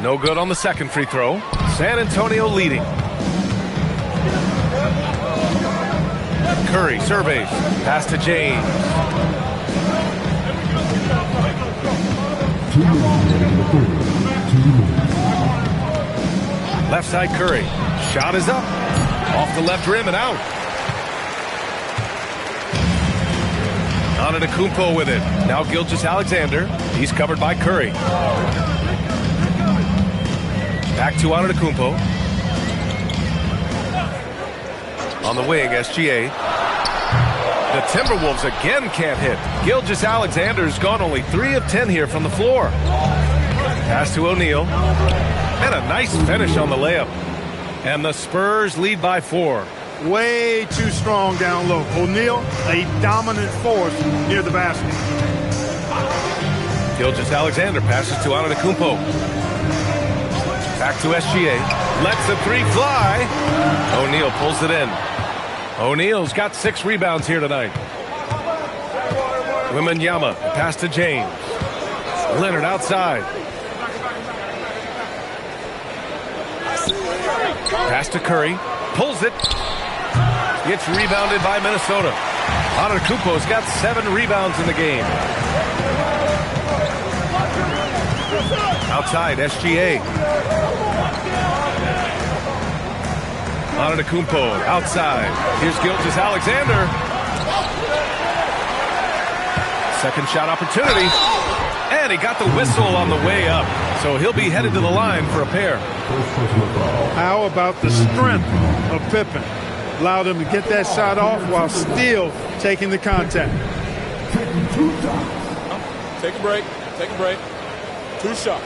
No good on the second free throw. San Antonio leading. Curry surveys. Pass to James. Left side Curry. Shot is up. Off the left rim and out. Antetokounmpo with it. Now Gilgeous-Alexander. He's covered by Curry. Back to Antetokounmpo. On the wing, SGA. The Timberwolves again can't hit. Gilgeous-Alexander's gone only 3 of 10 here from the floor. Pass to O'Neal. And a nice finish on the layup. And the Spurs lead by 4. Way too strong down low. O'Neal, a dominant force near the basket. Gilgeous-Alexander passes to Antetokounmpo. Back to SGA. Lets the 3 fly. O'Neal pulls it in. O'Neal's got 6 rebounds here tonight. Wembanyama. Pass to James. Leonard outside. Pass to Curry. Pulls it. Gets rebounded by Minnesota. Antetokounmpo's got 7 rebounds in the game. Outside, SGA. Antetokounmpo outside. Here's Gilgeous-Alexander. Second shot opportunity. And he got the whistle on the way up. So he'll be headed to the line for a pair. How about the strength of Pippen? Allowed him to get that shot off while still taking the contact. Take a break. Take a break. 2 shots.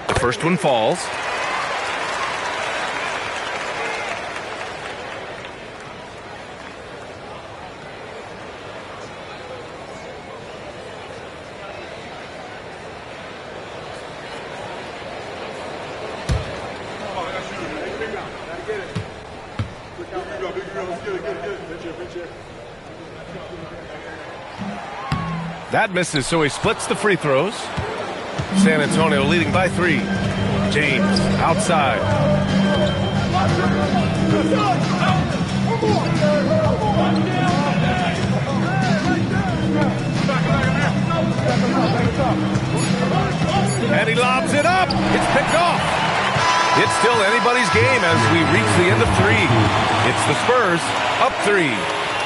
The first one falls. That misses, so he splits the free throws. San Antonio leading by 3. James outside. And he lobs it up. It's picked off. It's still anybody's game as we reach the end of 3. It's the Spurs up 3.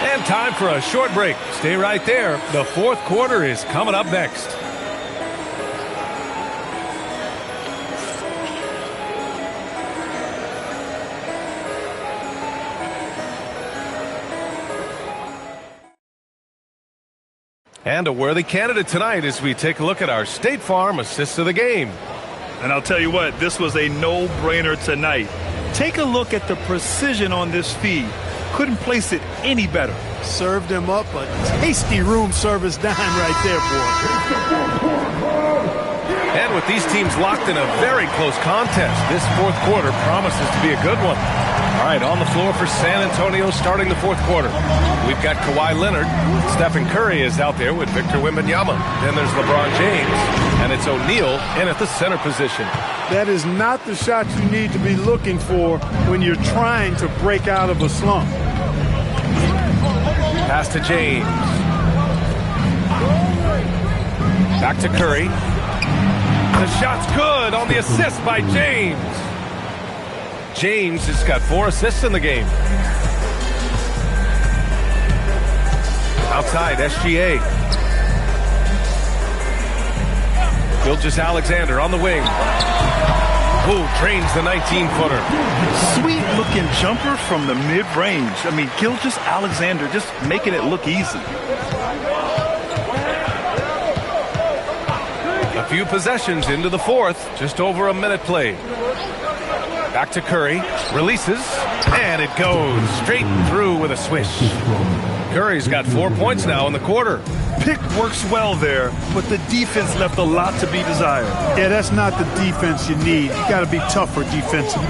And time for a short break. Stay right there. The fourth quarter is coming up next. And a worthy candidate tonight as we take a look at our State Farm assist of the game. And I'll tell you what, this was a no-brainer tonight. Take a look at the precision on this feed. Couldn't place it any better. Served him up a tasty room service dime right there, boy. And with these teams locked in a very close contest, this fourth quarter promises to be a good one. All right, on the floor for San Antonio starting the fourth quarter. We've got Kawhi Leonard. Stephen Curry is out there with Victor Wembanyama. Then there's LeBron James. And it's O'Neal in at the center position. That is not the shot you need to be looking for when you're trying to break out of a slump. Pass to James. Back to Curry. The shot's good on the assist by James. James has got 4 assists in the game. Outside, SGA. Gilgeous-Alexander on the wing. Who drains the 19-footer. Sweet-looking jumper from the mid-range. I mean, Gilgeous-Alexander just making it look easy. A few possessions into the fourth. Just over a minute played. Back to Curry. Releases. And it goes straight through with a swish. Curry's got 4 points now in the quarter. Pick works well there, but the defense left a lot to be desired. Yeah, that's not the defense you need. You got to be tougher defensively.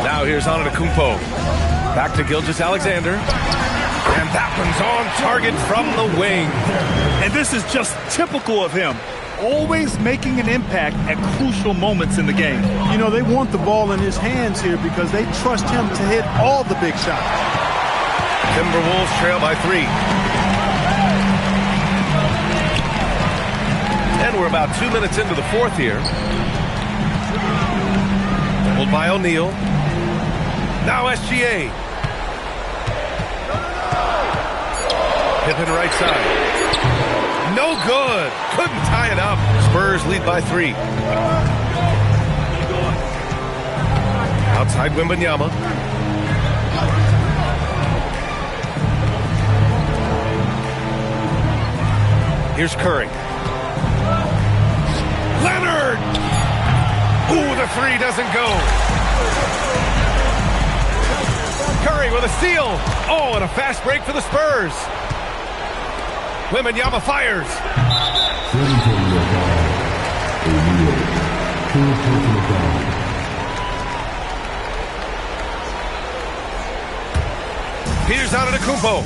Now here's Antetokounmpo. Back to Gilgeous-Alexander. And that one's on target from the wing. And this is just typical of him. Always making an impact at crucial moments in the game. You know, they want the ball in his hands here because they trust him to hit all the big shots. Timberwolves trail by 3. And we're about 2 minutes into the fourth here. Pulled by O'Neal. Now SGA. Pippen right side. No good. Couldn't tie it up. Spurs lead by 3. Outside Wembanyama. Here's Curry. Leonard! Ooh, the 3 doesn't go. Curry with a steal. Oh, and a fast break for the Spurs. Wembanyama fires. Here's Antetokounmpo.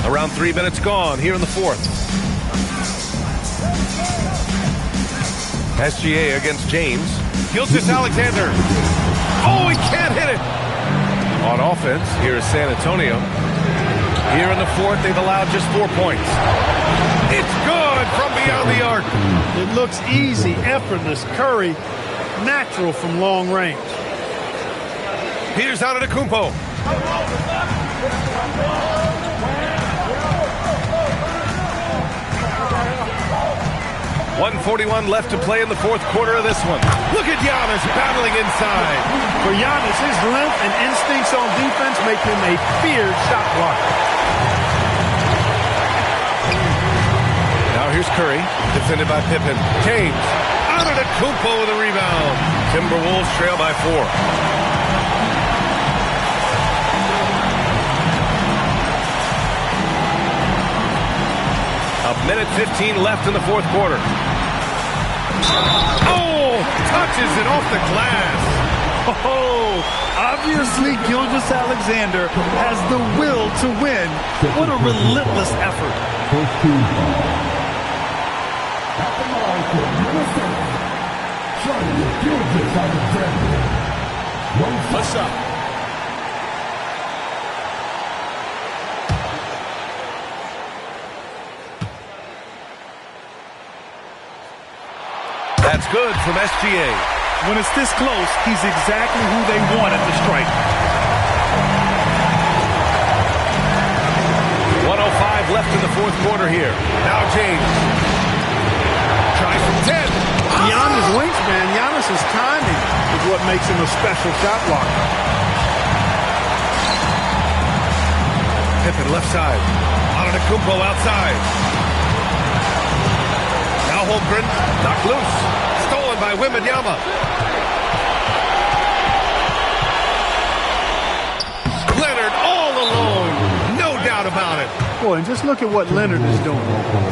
Around 3 minutes gone here in the fourth. SGA against James. Gilgeous-Alexander. Oh, he can't hit it. On offense, here is San Antonio. Here in the fourth, they've allowed just 4 points. It's good from beyond the arc. It looks easy, effortless. Curry, natural from long range. Here's Antetokounmpo. 1:41 left to play in the fourth quarter of this one. Look at Giannis battling inside. For Giannis, his length and instincts on defense make him a feared shot blocker. Now here's Curry, defended by Pippen. James, Antetokounmpo with a rebound. Timberwolves trail by 4. A minute 15 left in the fourth quarter. Oh, touches it off the glass. Oh, obviously Gilgeous-Alexander has the will to win. What a relentless effort. What's up? That's good from SGA. When it's this close, he's exactly who they want at the strike. 1:05 left in the fourth quarter here. Now James. Tries from 10. Giannis' wingspan, Giannis' timing is what makes him a special shot blocker. Pippen left side. Antetokounmpo outside. Now Holmgren knocked loose. Stolen by Wembanyama. Leonard all alone. No doubt about it. Boy, and just look at what Leonard is doing.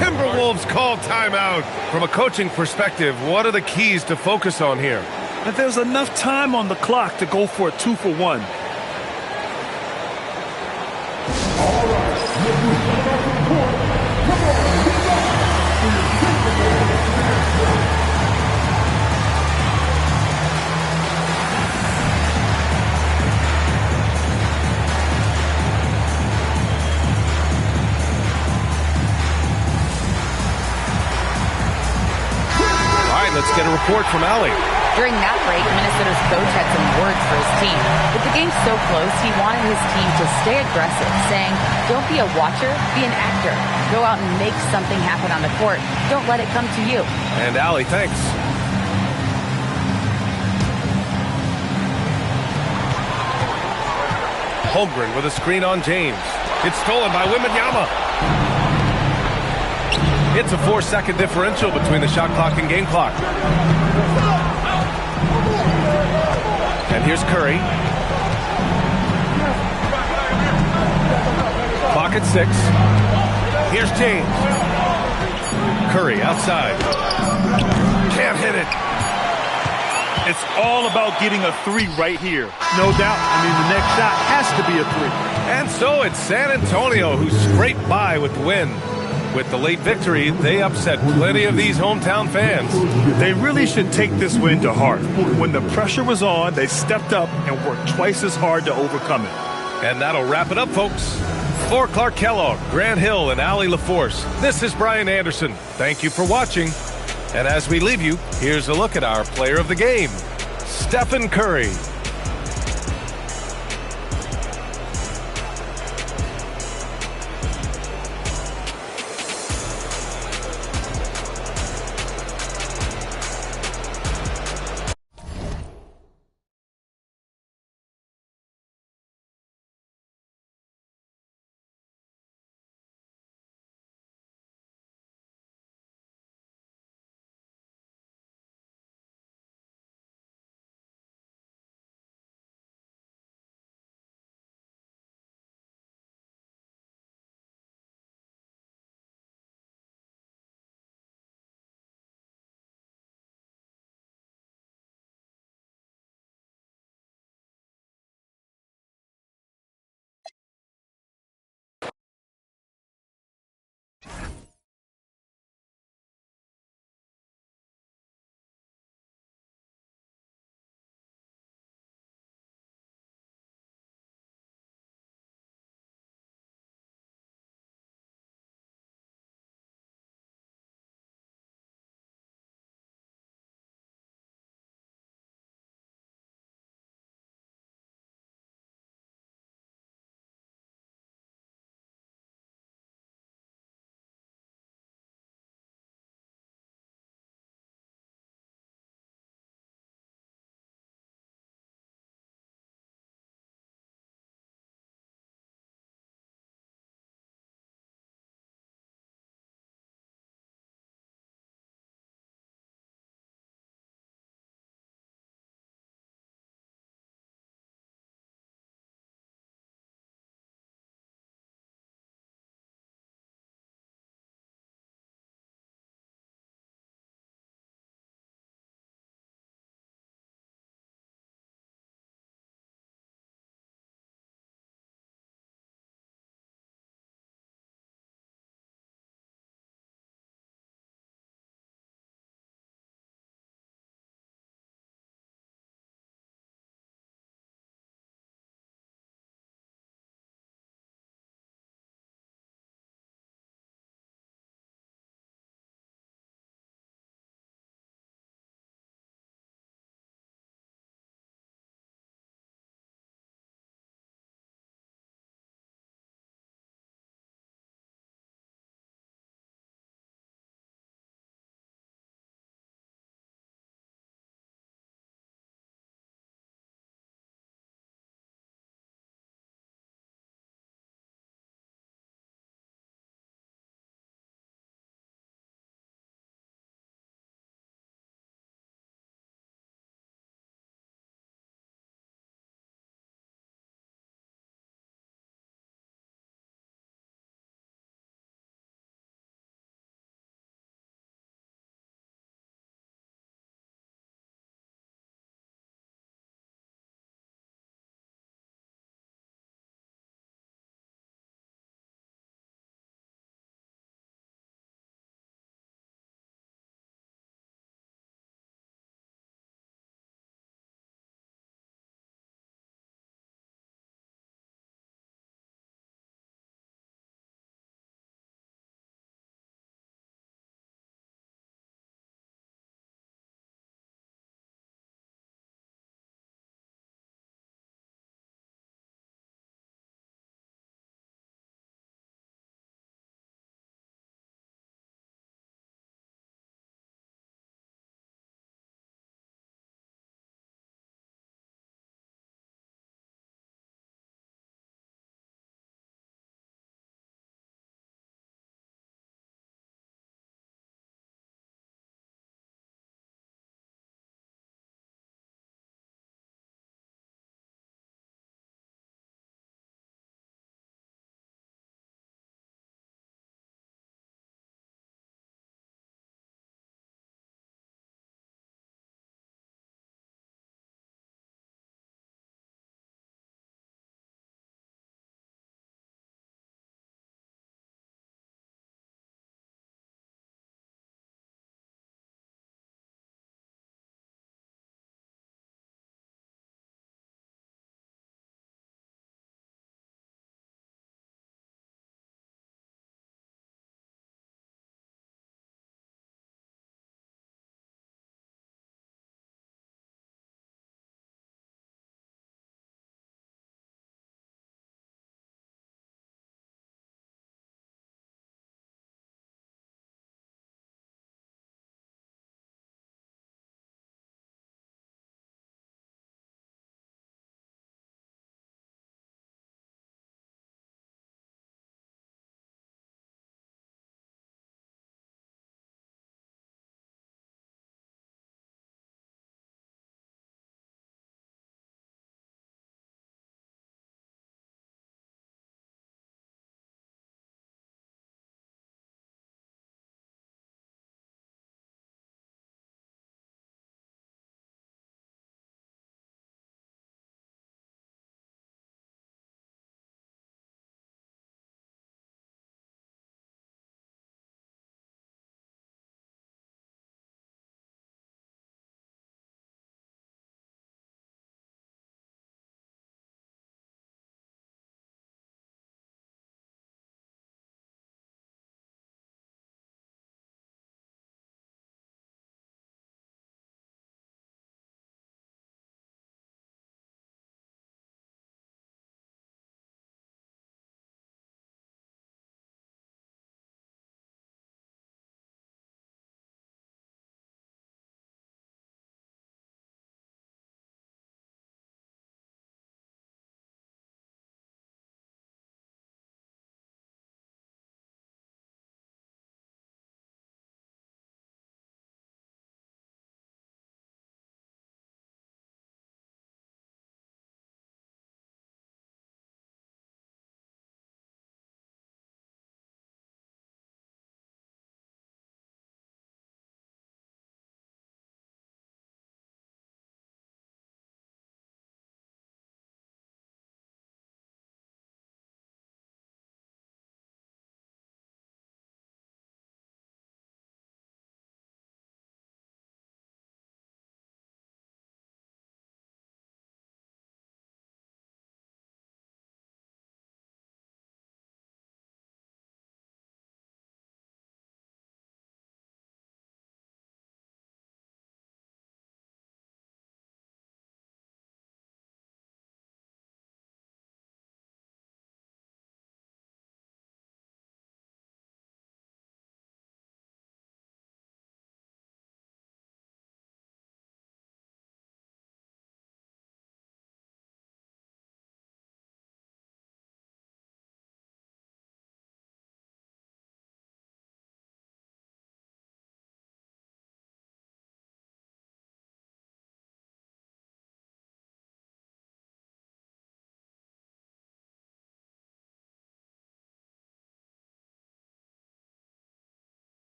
Timberwolves call timeout. From a coaching perspective, what are the keys to focus on here? And there's enough time on the clock to go for a 2-for-1. Let's get a report from Allie. During that break, Minnesota's coach had some words for his team. With the game so close, he wanted his team to stay aggressive, saying, don't be a watcher, be an actor. Go out and make something happen on the court. Don't let it come to you. And Allie, thanks. Holmgren with a screen on James. It's stolen by Wembanyama. It's a 4-second differential between the shot clock and game clock. And here's Curry. Clock at 6. Here's James. Curry outside. Can't hit it. It's all about getting a 3 right here. No doubt. I mean, the next shot has to be a 3. And so it's San Antonio who scraped by with the win. With the late victory, they upset plenty of these hometown fans. They really should take this win to heart. When the pressure was on, they stepped up and worked twice as hard to overcome it. And that'll wrap it up, folks. For Clark Kellogg, Grant Hill, and Allie LaForce, this is Brian Anderson. Thank you for watching. And as we leave you, here's a look at our player of the game, Stephen Curry.